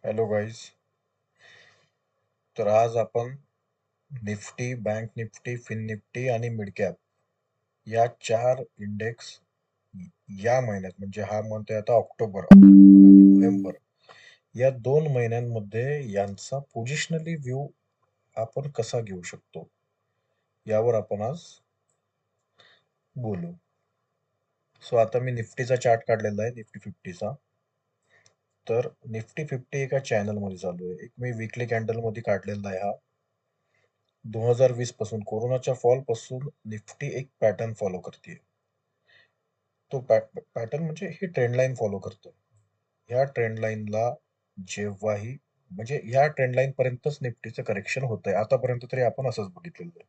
Hello guys. तर आज आपण Nifty, bank Nifty, fin Nifty आणि मिड कॅप या चार इंडेक्स या महिन्यात, म्हणजे हा मंथ आहे आता ऑक्टोबर आणि नोव्हेंबर, या 2 महिन्यांमध्ये यांचा पोझिशनली व्ह्यू आपण कसा घेऊ शकतो यावर आपण आज बोलू. सो आता मी निफ्टीचा चार्ट काढलेला आहे, निफ्टी फिफ्टीचा. तर निफ्टी फिफ्टी एका चॅनल मध्ये चालू आहे. एक मी वीकली कॅन्डल मध्ये काढलेला आहे. हा 2020 पासून, कोरोनाच्या फॉल पासून निफ्टी एक पॅटर्न फॉलो करते. तो पॅटर्न म्हणजे ही ट्रेंड लाईन फॉलो करतो. ह्या ट्रेंड लाईनला जेव्हाही, म्हणजे ह्या ट्रेंड लाईन पर्यंतच निफ्टीचं करेक्शन होत आहे आतापर्यंत तरी. आपण असंच बघितलेलं आहे.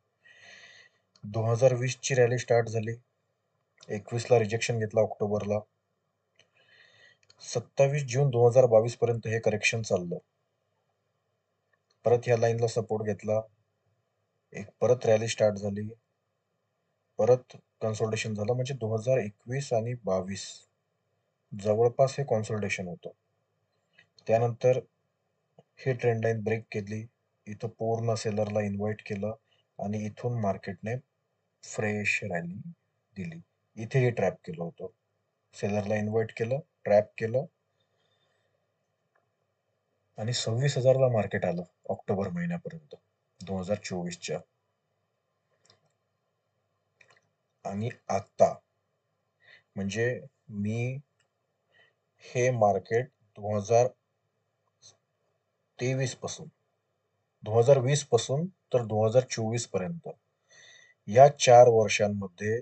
2020 ची रॅली स्टार्ट झाली, 21 ला रिजेक्शन घेतला ऑक्टोबरला, 27 जून 2022 पर्यंत हे करेक्शन चाललं. परत ह्या लाईनला सपोर्ट घेतला, एक परत रॅली स्टार्ट झाली, परत कन्सोलिडेशन झालं. म्हणजे 2021 आणि 22 जवळपास हे कॉन्सोलिडेशन होतं. त्यानंतर हे ट्रेंड लाईन ब्रेक केली, इथं पूर्ण सेलरला इन्व्हाइट केलं आणि इथून मार्केटने फ्रेश रॅली दिली. इथेही ट्रॅप केलं होतं, सेलरला इन्व्हाइट केलं, ट्रॅप केलं आणि 26,000ला मार्केट आलं ऑक्टोबर महिन्यापर्यंत 2024च्या. आणि आता म्हणजे मी हे मार्केट 2023 पासून, 2020 पासून तर 2024 पर्यंत, या 4 वर्षांमध्ये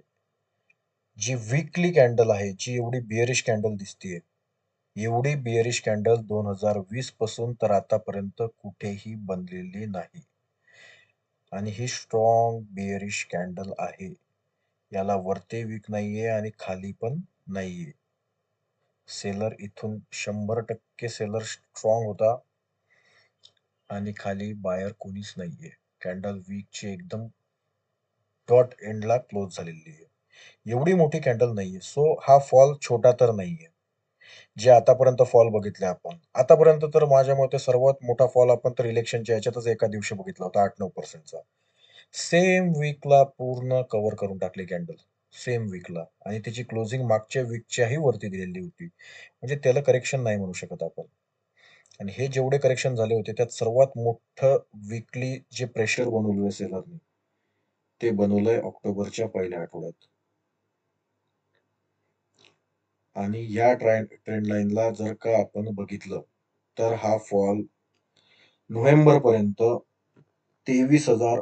जी वीकली कॅन्डल आहे, जी एवढी बिअरिश कॅन्डल दिसतीये, एवढी बिअरिश कॅन्डल 2020 पासून तर आतापर्यंत कुठेही बनलेली नाही. आणि ही स्ट्रॉंग बिअरिश कॅन्डल आहे. याला वरती वीक नाहीये आणि खाली पण नाहीये. सेलर इथून 100% सेलर स्ट्रॉंग होता आणि खाली बायर कोणीच नाहीये. कॅन्डल वीकची एकदम डॉट एंडला क्लोज झालेली आहे. एवढी मोठी कॅन्डल नाहीये. सो हा फॉल छोटा तर नाहीये. जे आतापर्यंत फॉल बघितले आपण, आतापर्यंत तर माझ्या मते सर्वात मोठा फॉल आपण तर इलेक्शनच्या याच्यातच एका दिवशी बघितला होता, 8-9%चा. सेम वीकला पूर्ण कव्हर करून टाकली कॅन्डल, सेम वीकला. आणि त्याची क्लोजिंग मागच्या वीकच्याही वरती दिलेली होती. म्हणजे त्याला करेक्शन नाही म्हणू शकत आपण. आणि हे जेवढे करेक्शन झाले होते त्यात सर्वात मोठं वीकली जे प्रेशर बनवलंय सेलरने, ते बनवलंय ऑक्टोबरच्या पहिल्या आठवड्यात. आणि या ट्रेंड लाईनला जर का आपण बघितलं तर हा फॉल नोव्हेंबर पर्यंत 23,000,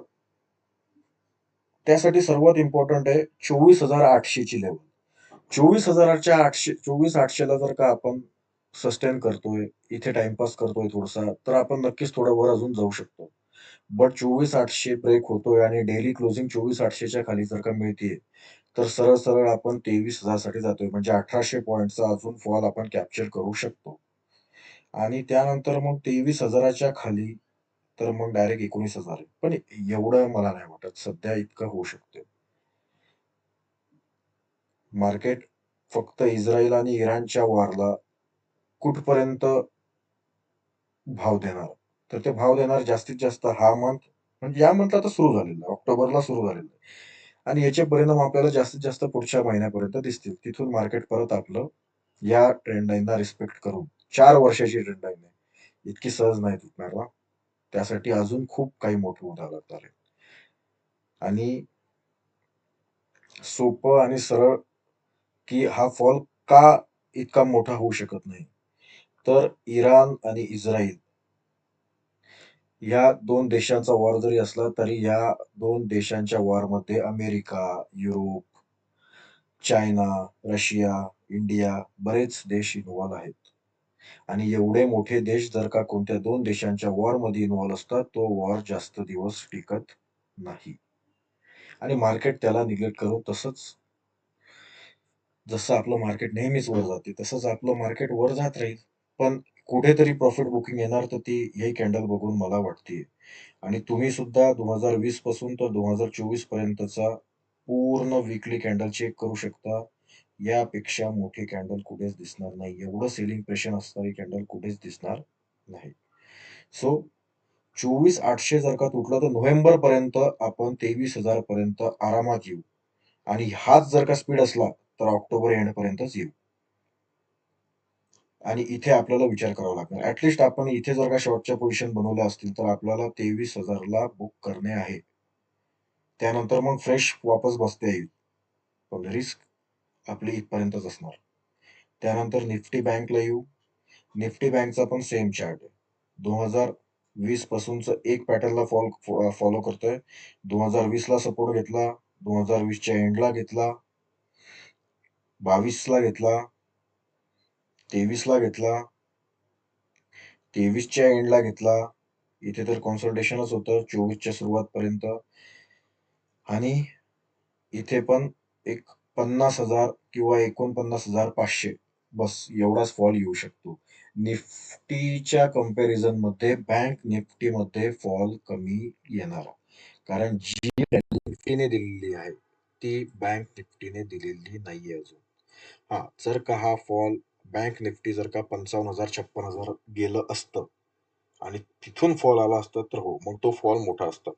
त्यासाठी सर्वात इम्पॉर्टंट आहे 24,800 ची लेवल. 24,800ला जर का आपण सस्टेन करतोय, इथे टाइमपास करतोय थोडासा, तर आपण नक्कीच थोडं वर अजून जाऊ शकतो. बट 24,800 ब्रेक होतोय आणि डेली क्लोजिंग 24,800च्या खाली जर का मिळतीये, तर सरळ सरळ आपण 23,000 साठी जातोय. म्हणजे 1,800 पॉईंटचा अजून फॉल आपण कॅप्चर करू शकतो. आणि त्यानंतर मग 23,000च्या खाली तर मग डायरेक्ट 19,000 आहे. पण एवढं मला नाही वाटत सध्या इतकं होऊ शकतं. मार्केट फक्त इस्रायल आणि इराणच्या वॉरला कुठपर्यंत भाव देणार, तर ते भाव देणार जास्तीत जास्त हा मंथ, म्हणजे या मंथला तर सुरू झालेलं आहे, ऑक्टोबरला सुरू झालेलं आहे. आणि याचे परिणाम आपल्याला जास्तीत जास्त पुढच्या महिन्यापर्यंत दिसतील. तिथून मार्केट परत आपलं या ट्रेंड लाईनला रिस्पेक्ट करून, 4 वर्षाची ट्रेंड लाईन आहे, इतकी सहज नाही तुटणार ना. त्यासाठी अजून खूप काही मोठं उद्या लागणार आहे. आणि सोपं आणि सरळ की हा फॉल का इतका मोठा होऊ शकत नाही, तर इराण आणि इस्रायल या दोन देशांचा वॉर जरी असला तरी या दोन देशांच्या वॉरमध्ये America, Europe, China, Russia, India बरेच देश इन्व्हॉल्व आहेत. आणि एवढे मोठे देश जर का कोणत्या दोन देशांच्या वॉरमध्ये इन्व्हॉल्व असतात, तो वॉर जास्त दिवस टिकत नाही. आणि मार्केट त्याला निगलेक्ट करून तसंच, जसं आपलं मार्केट नेहमीच वर जाते तसंच आपलं मार्केट वर जात राहील. पण कुठेतरी प्रॉफिट बुकिंग येणार, तर ती ही कॅन्डल बघून मला वाटते. आणि तुम्ही सुद्धा 2020 पासून तर 2024 पर्यंतचा पूर्ण वीकली कॅन्डल चेक करू शकता. यापेक्षा मोठी कॅन्डल कुठेच दिसणार नाही. एवढं सेलिंग प्रेशर असणारी कॅन्डल कुठेच दिसणार नाही. सो 24,800 जर का तुटलं तर नोव्हेंबर पर्यंत आपण 23,000 पर्यंत आरामात येऊ. आणि हाच जर का स्पीड असला तर ऑक्टोबर एंड पर्यंतच येऊ. आणि इथे आपल्याला विचार करावा लागणार. ऍटलिस्ट आपण इथे जर का शॉर्टच्या पोझिशन बनवल्या असतील तर आपल्याला 23,000 बुक करणे आहे. त्यानंतर मग फ्रेश वापस बसता येईल. पण रिस्क आपली इथपर्यंतच असणार. त्यानंतर निफ्टी बँकला येऊ. निफ्टी बँकचा पण सेम चार्ट आहे. 2020 पासूनच एक पॅटर्नला फॉलो करतोय. 2020 ला सपोर्ट घेतला, 2020च्या एंडला घेतला, 22 ला घेतला, 23 ला घेतला, 23च्या एंडला घेतला. इथे तर कॉन्सल्टेशनच होतं 24च्या सुरुवातपर्यंत. आणि इथे पण एक 50,000 किंवा 49,500 बस एवढाच फॉल येऊ शकतो. निफ्टीच्या कंपॅरिझन मध्ये बँक निफ्टी मध्ये फॉल कमी येणार. कारण जी निफ्टीने दिलेली आहे ती बँक निफ्टीने दिलेली नाहीये अजून. हा, जर का हा फॉल बँक निफ्टी जर का 55,000 56,000 गेलं असतं आणि तिथून फॉल आला असता तर हो, मग तो फॉल मोठा असता.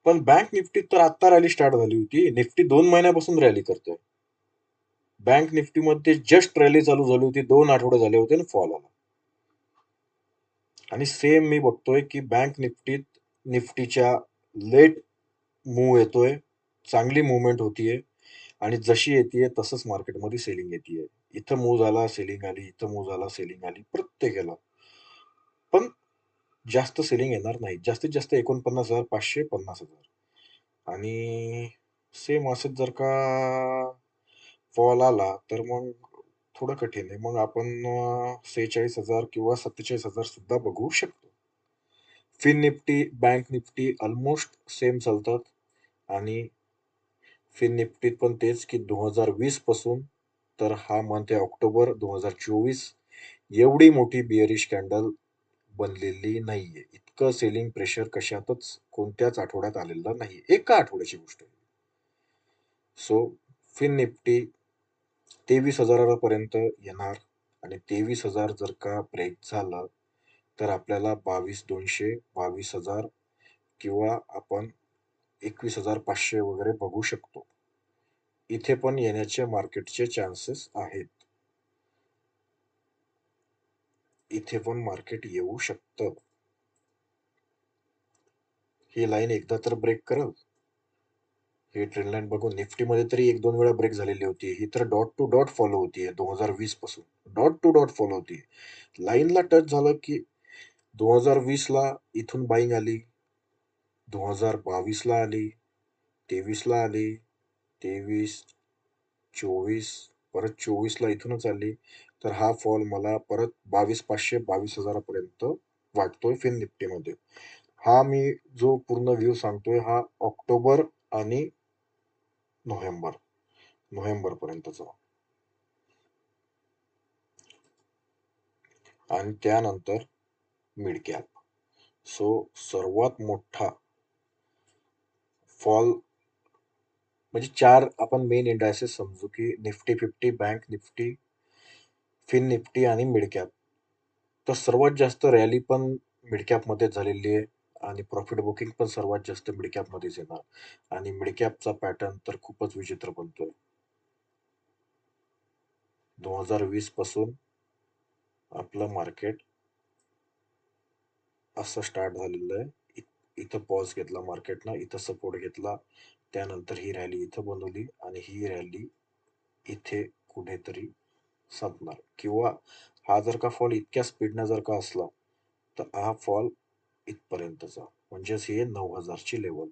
पण बँक निफ्टीत तर आता रॅली स्टार्ट झाली होती. निफ्टी 2 महिन्यापासून रॅली करतोय. बँक निफ्टी मध्ये जस्ट रॅली चालू झाली होती, 2 आठवडे झाले होते आणि फॉल आला. आणि सेम मी बघतोय की बँक निफ्टीत निफ्टीच्या लेट मूव्ह येतोय, चांगली मुवमेंट होतीये आणि जशी येते तसंच मार्केटमध्ये सेलिंग येते. इथं मूव्ह झाला सेलिंग आली, इथं मूव्ह झाला सेलिंग आली, प्रत्येकाला. पण जास्त सेलिंग येणार नाही. जास्तीत जास्त 49,500 50,000. आणि सेम असंच जर का फॉल आला तर मग थोडं कठीण आहे. मग आपण 46,000 किंवा 47,000 सुद्धा बघू शकतो. Fin Nifty, bank Nifty almost same चालतात. आणि फिन निफ्टीत पण तेच की 2020 पासून तर हा मंथ आहे ऑक्टोबर 2024, एवढी मोठी बिअरिश कॅन्डल बनलेली नाहीये. इतकं सेलिंग प्रेशर कशातच कोणत्याच आठवड्यात आलेलं नाही. एका आठवड्याची गोष्ट आहे. सो फिन निफ्टी 23,000 येणार आणि 23,000 जर का ब्रेक झालं तर आपल्याला 22,200, 22,000 किंवा आपण 21,500 वगैरे बघू शकतो. इथे पण येण्याचे मार्केटचे चान्सेस आहेत. इथे पण मार्केट येऊ शकतं. ही लाईन एकदा तर ब्रेक करल. ही ट्रेंड लाईन बघून निफ्टीमध्ये तरी 1-2 वेळा ब्रेक झालेली होती. ही तर डॉट टू डॉट फॉलो होतीये 2020 पासून. डॉट टू डॉट फॉलो होतीये. लाईनला टच झालं की 2020 ला इथून बाईंग आली, 2022 ला आली, 23 ला आली, 23, 24, परत 24 ला इथूनच आली. तर हा फॉल मला परत 22,500 22,000 पर्यंत वाटतोय फिन निफ्टीमध्ये. हा मी जो पूर्ण व्ह्यू सांगतोय हा ऑक्टोबर आणि नोव्हेंबर पर्यंतचा. आणि त्यानंतर मिड कॅप. सो सर्वात मोठा फॉल म्हणजे 4 आपण मेन इंडायसेस समजू की Nifty 50, bank Nifty, fin Nifty आणि मिड कॅप. तर सर्वात जास्त रॅली पण मिड कॅप मध्ये झालेली आहे आणि प्रॉफिट बुकिंग पण सर्वात जास्त मिड कॅप मध्येच येणार. आणि मिड कॅपचा पॅटर्न तर खूपच विचित्र बनतोय. 2020 पासून आपलं मार्केट असं स्टार्ट झालेलं आहे. इथं पॉज घेतला मार्केटनं, इथं सपोर्ट घेतला, त्यानंतर ही रॅली इथं बनवली आणि ही रॅली इथे कुठेतरी संपणार. किंवा हा जर का फॉल इतक्या स्पीडनं जर का असला तर हा फॉल इथपर्यंतचा म्हणजेच हे 9,000 ची लेवल.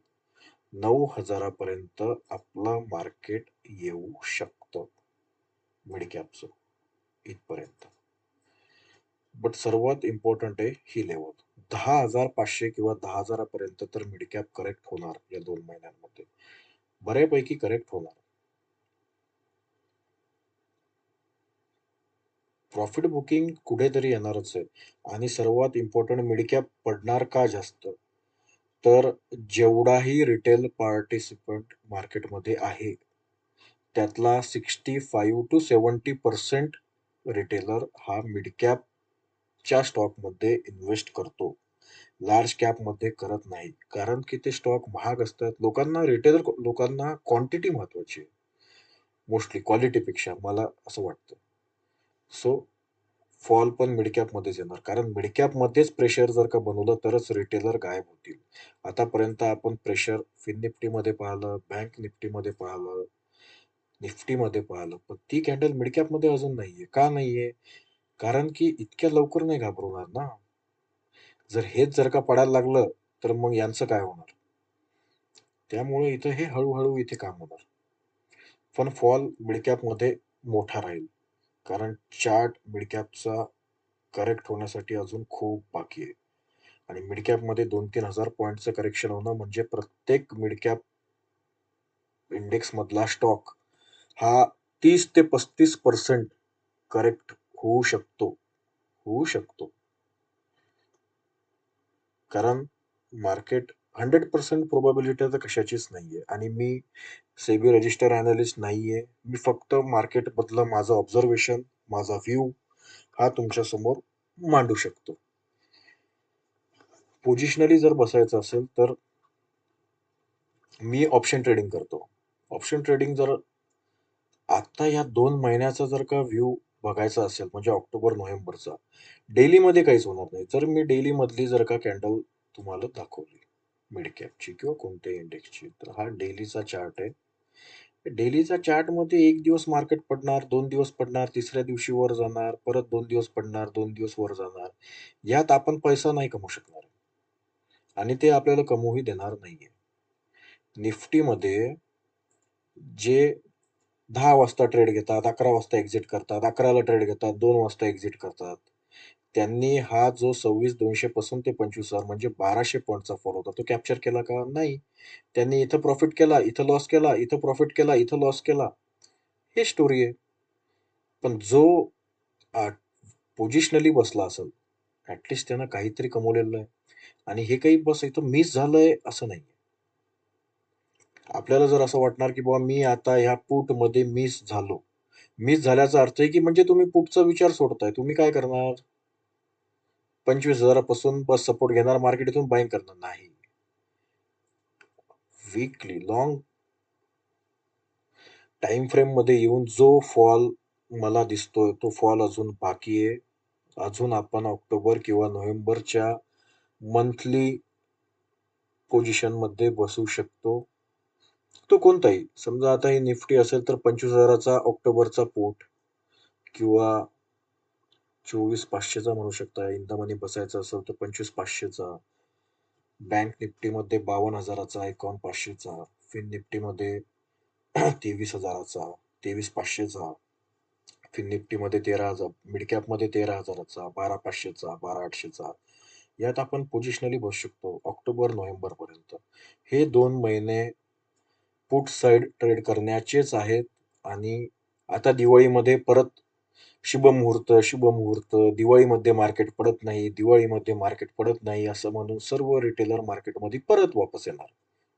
9,000 पर्यंत आपलं मार्केट येऊ शकतं मिड कॅपचं इथपर्यंत. बट सर्वात इम्पॉर्टंट आहे ही लेवल 10,500 किंवा 10,000 पर्यंत तर मिड कॅप करेक्ट होणार या 2 महिन्यांमध्ये. बऱ्यापैकी करेक्ट होणार. प्रॉफिट बुकिंग कुठेतरी येणारच आहे. आणि सर्वात इम्पॉर्टंट मिड कॅप पडणार का जास्त? तर जेवढाही रिटेल पार्टिसिपंट मार्केटमध्ये आहे त्यातला 65 to 70% रिटेलर हा मिड कॅप च्या स्टॉकमध्ये इन्व्हेस्ट करतो. लार्ज कॅपमध्ये करत नाही. कारण की ते स्टॉक महाग असतात. लोकांना क्वांटिटी महत्वाची आहे. मोस्टली क्वालिटीपेक्षा मला असं वाटतं. सो फॉल पण मिड कॅपमध्येच येणार. कारण मिड कॅपमध्येच प्रेशर जर का बनवलं तरच रिटेलर गायब होतील. आतापर्यंत आपण प्रेशर फिन निफ्टीमध्ये पाहिलं, बँक निफ्टीमध्ये पाहिलं, निफ्टीमध्ये पाहिलं. पण ती कॅन्डल मिड कॅपमध्ये अजून नाहीये. का नाहीये? कारण की इतक्या लवकर नाही घाबरवणार ना. जर का पडायला लागलं, तर मग यांचं काय होणार? त्यामुळे इथं हे हळू इथे काम होणार. पण फॉल मिड कॅपमध्ये मोठा राहील. कारण चार्ट मिड कॅपचा करेक्ट होण्यासाठी अजून खूप बाकी आहे. आणि मिड कॅपमध्ये 2,000-3,000 पॉइंटचं करेक्शन होणं म्हणजे प्रत्येक मिड कॅप इंडेक्स मधला स्टॉक हा 30 ते 35% करेक्ट होऊ शकतो. होऊ शकतो. कारण मार्केट 100% प्रोबॅबिलिटी तर कशाचीच नाहीये. आणि मी सेबी रजिस्टर अॅनालिस्ट नाहीये. मी फक्त मार्केट बद्दल माझं ऑब्झर्वेशन, माझा व्ह्यू हा तुमच्या समोर मांडू शकतो. पोझिशनली जर बसायचं असेल तर मी ऑप्शन ट्रेडिंग करतो. ऑप्शन ट्रेडिंग जर आता या 2 महिन्याचा जर का व्ह्यू बघायचा असेल म्हणजे ऑक्टोबर-नोव्हेंबरचा, डेलीमध्ये काहीच होणार नाही. जर मी डेलीमधली जर का कॅन्डल तुम्हाला दाखवली, मिड कॅपची किंवा कोणत्याही इंडेक्सची, तर हा डेलीचा चार्ट आहे. डेलीचा चार्टमध्ये 1 दिवस मार्केट पडणार, 2 दिवस पडणार, तिसऱ्या दिवशी वर जाणार, परत 2 दिवस पडणार, 2 दिवस वर जाणार. यात आपण पैसा नाही कमवू शकणार आणि ते आपल्याला कमवूही देणार नाहीये. निफ्टीमध्ये जे 10 वाजता ट्रेड घेतात, 11 वाजता एक्झिट करतात, 11ला ट्रेड घेतात, 2 वाजता एक्झिट करतात. त्यांनी हा जो 26,200 पासून ते 25,000 म्हणजे 1,200 पॉइंटचा फॉल होता, तो कॅप्चर केला का? नाही. त्यांनी इथं प्रॉफिट केला, इथं लॉस केला, इथं प्रॉफिट केला, इथं लॉस केला. हे स्टोरी आहे. पण जो पोझिशनली बसला असेल, ॲटलीस्ट त्यानं काहीतरी कमवलेलं आहे. आणि हे काही बस इथं मिस झालंय असं नाही. आपल्याला जर असं वाटणार, की बाबा मी आता ह्या पुटमध्ये मिस झालो. मिस झाल्याचा अर्थ आहे, की म्हणजे तुम्ही पुटचा विचार सोडताय. तुम्ही काय करणार? 25,000 पासून बस सपोर्ट घेणार, मार्केट इथून बाईंग करणार नाही. वीकली, लाँग टाइम फ्रेममध्ये येऊन जो फॉल मला दिसतोय, तो फॉल अजून बाकी आहे. अजून आपण ऑक्टोबर किंवा नोव्हेंबरच्या मंथली पोझिशनमध्ये बसू शकतो. तो कोणताही. समजा आता ही निफ्टी असेल तर 25,000चा ऑक्टोबरचा पुट किंवा 24,500चा म्हणू शकता. इन द मनी बसायचं असेल तर 25,500चा. बँक निफ्टीमध्ये 52,000चा, 51,500चा. फिन निफ्टीमध्ये 23,000चा, 23,500चा. फिन निफ्टीमध्ये 13,000, मिड कॅपमध्ये 13,000चा, 12,500चा, 12,800चा. यात आपण पोझिशनली बसू शकतो ऑक्टोबर, नोव्हेंबरपर्यंत. हे 2 महिने पुट साइड ट्रेड करण्याचेच आहेत. आणि आता दिवाळीमध्ये परत शुभमुहूर्त, शुभमुहूर्त, दिवाळीमध्ये मार्केट पडत नाही, दिवाळीमध्ये मार्केट पडत नाही असं म्हणून सर्व रिटेलर मार्केटमध्ये परत वापस येणार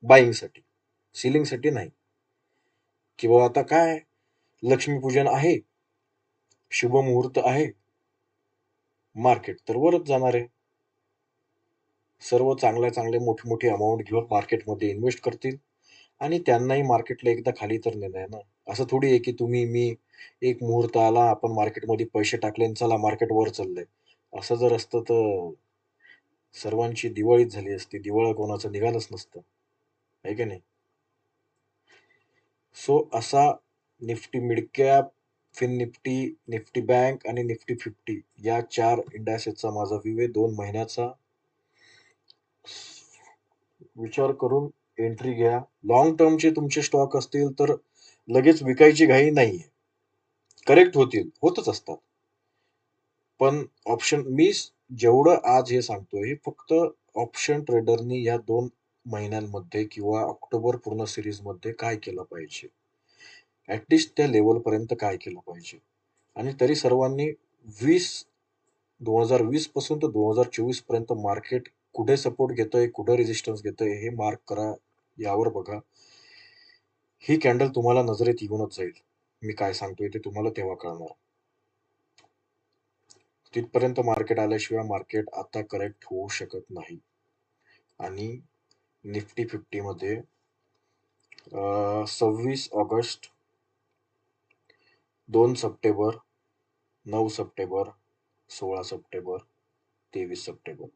बाईंगसाठी, सेलिंगसाठी नाही. किंवा आता काय लक्ष्मीपूजन आहे, शुभमुहूर्त आहे, मार्केट तर वरच जाणार आहे. सर्व चांगले मोठे अमाउंट घेऊन मार्केटमध्ये इन्व्हेस्ट करतील आणि त्यांनाही मार्केटला एकदा खाली तर नेणं आहे ना. असं थोडी आहे की मी एक मुहूर्त आला, आपण मार्केटमध्ये पैसे टाकले आणि चला मार्केट वर चाललंय. असं जर असतं तर सर्वांची दिवाळीच झाली असती. दिवाळं कोणाचं निघालंच नसतं. आहे की नाही? सो असा Nifty mid cap, fin Nifty, Nifty bank आणि निफ्टी 50 या 4 इंडासेसचा माझा व्ह्यू आहे 2 महिन्याचा. विचार करून एंट्री घ्या. लाँग टर्मचे तुमचे स्टॉक असतील तर लगेच विकायची घाई नाहीये. करेक्ट होतील, होतच असतात. पण मी जेवढं आज हे सांगतोय, हे फक्त ऑप्शन ट्रेडरनी या 2 महिन्यांमध्ये किंवा ऑक्टोबर पूर्ण सीरीजमध्ये काय केलं पाहिजे? त्या लेव्हलपर्यंत काय केलं पाहिजे? आणि तरी सर्वांनी 2020 पासून तर 2024 पर्यंत मार्केट कुठे सपोर्ट घेतोय, कुठे रेजिस्टन्स घेतोय हे मार्क करा. यावर बघा. ही कॅन्डल तुम्हाला नजरेत येऊनच जाईल. मी काय सांगतोय ते तुम्हाला तेव्हा कळणार. तिथपर्यंत मार्केट आल्याशिवाय मार्केट आता करेक्ट होऊ शकत नाही. आणि निफ्टी 50 मध्ये 26 August, 2 September, 9 September, 16 September, 23 September,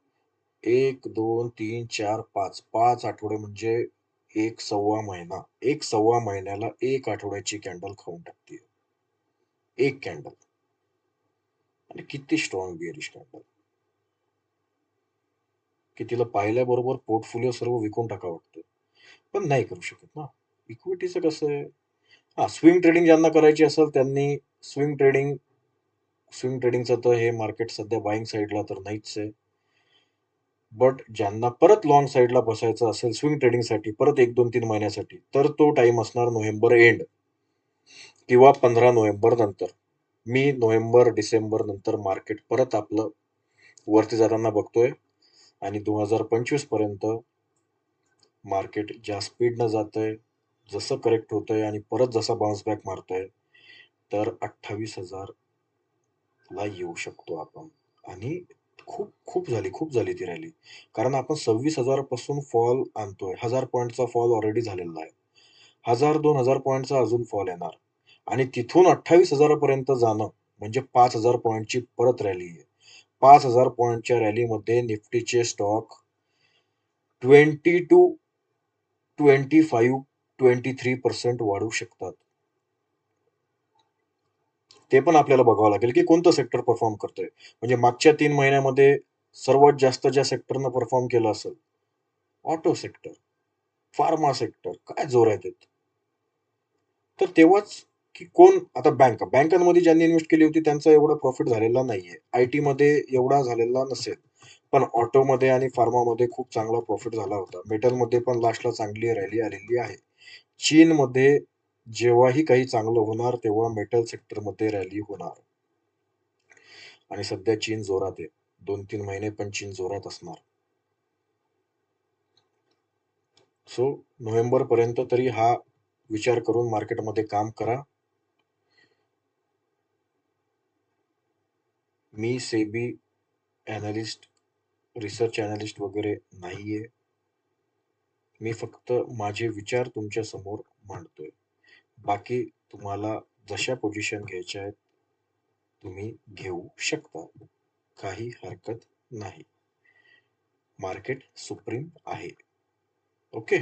1, 2, 3, 4, 5, 5 आठवडे म्हणजे एक सव्वा महिना. एक सव्वा महिन्याला एक आठवड्याची कॅन्डल खाऊन टाकते. एक कॅन्डल. आणि किती स्ट्रॉंग बिअरिश कॅन्डल, की तिला पाहिल्याबरोबर पोर्टफोलिओ सर्व विकून टाकावं वाटतं. पण नाही करू शकत ना. इक्विटीचं कसं आहे, स्विंग ट्रेडिंग ज्यांना करायची असेल त्यांनी स्विंग ट्रेडिंग स्विंग ट्रेडिंगचं तर हे मार्केट सध्या बाईंग साईडला तर नाहीच आहे. बट ज्यांना परत लॉंग साईडला बसायचं असेल स्विंग ट्रेडिंगसाठी परत 1-2-3 महिन्यासाठी, तर तो टाइम असणार नोव्हेंबर एंड किंवा 15 नोव्हेंबर नंतर. मी नोव्हेंबर, डिसेंबर नंतर मार्केट परत आपलं वरती जाताना बघतोय आणि 2025 पर्यंत मार्केट ज्या स्पीडनं जातंय, जसं करेक्ट होतंय आणि परत जसा बाउन्स बॅक मारतोय, तर 28,000 ला येऊ शकतो आपण. आणि खूप झाली ती रॅली. कारण आपण 26,000 पासून फॉल आणतोय. 1000 पॉइंटचा फॉल ऑलरेडी झालेला आहे. 1000-2000 पॉइंटचा अजून फॉल येणार. आणि तिथून 28,000 पर्यंत जाणं म्हणजे 5,000 पॉइंटची परत रॅली आहे. 5,000 पॉइंटच्या रॅलीमध्ये निफ्टीचे स्टॉक 20 टू 25-23% वाढू शकतात. ते पण आपल्याला बघावं लागेल, की कोणतं सेक्टर परफॉर्म करतंय. म्हणजे मागच्या 3 महिन्यामध्ये सर्वात जास्त ज्या सेक्टरनं परफॉर्म केलं असेल, ऑटो सेक्टर, फार्मा सेक्टर काय जोरात आहेत. तर तेव्हाच की कोण आता बँकांमध्ये ज्यांनी इन्व्हेस्ट केली होती त्यांचा एवढा प्रॉफिट झालेला नाहीये. आयटीमध्ये एवढा झालेला नसेल. पण ऑटोमध्ये आणि फार्मामध्ये खूप चांगला प्रॉफिट झाला होता. मेटलमध्ये पण लास्टला चांगली रॅली आलेली आहे. चीनमध्ये जेव्हाही काही चांगलं होणार, तेव्हा मेटल सेक्टरमध्ये रॅली होणार. आणि सध्या चीन जोरात आहे. 2-3 महिने पण चीन जोरात असणार. सो नोव्हेंबरपर्यंत तरी हा विचार करून मार्केटमध्ये काम करा. मी सेबी ॲनालिस्ट, रिसर्च ॲनालिस्ट वगैरे नाहीये. मी फक्त माझे विचार तुमच्या समोर मांडतोय. बाकी तुम्हाला जशा पोझिशन घ्यायच्या आहेत, तुम्ही घेऊ शकता. काही हरकत नाही. मार्केट सुप्रीम आहे. ओके.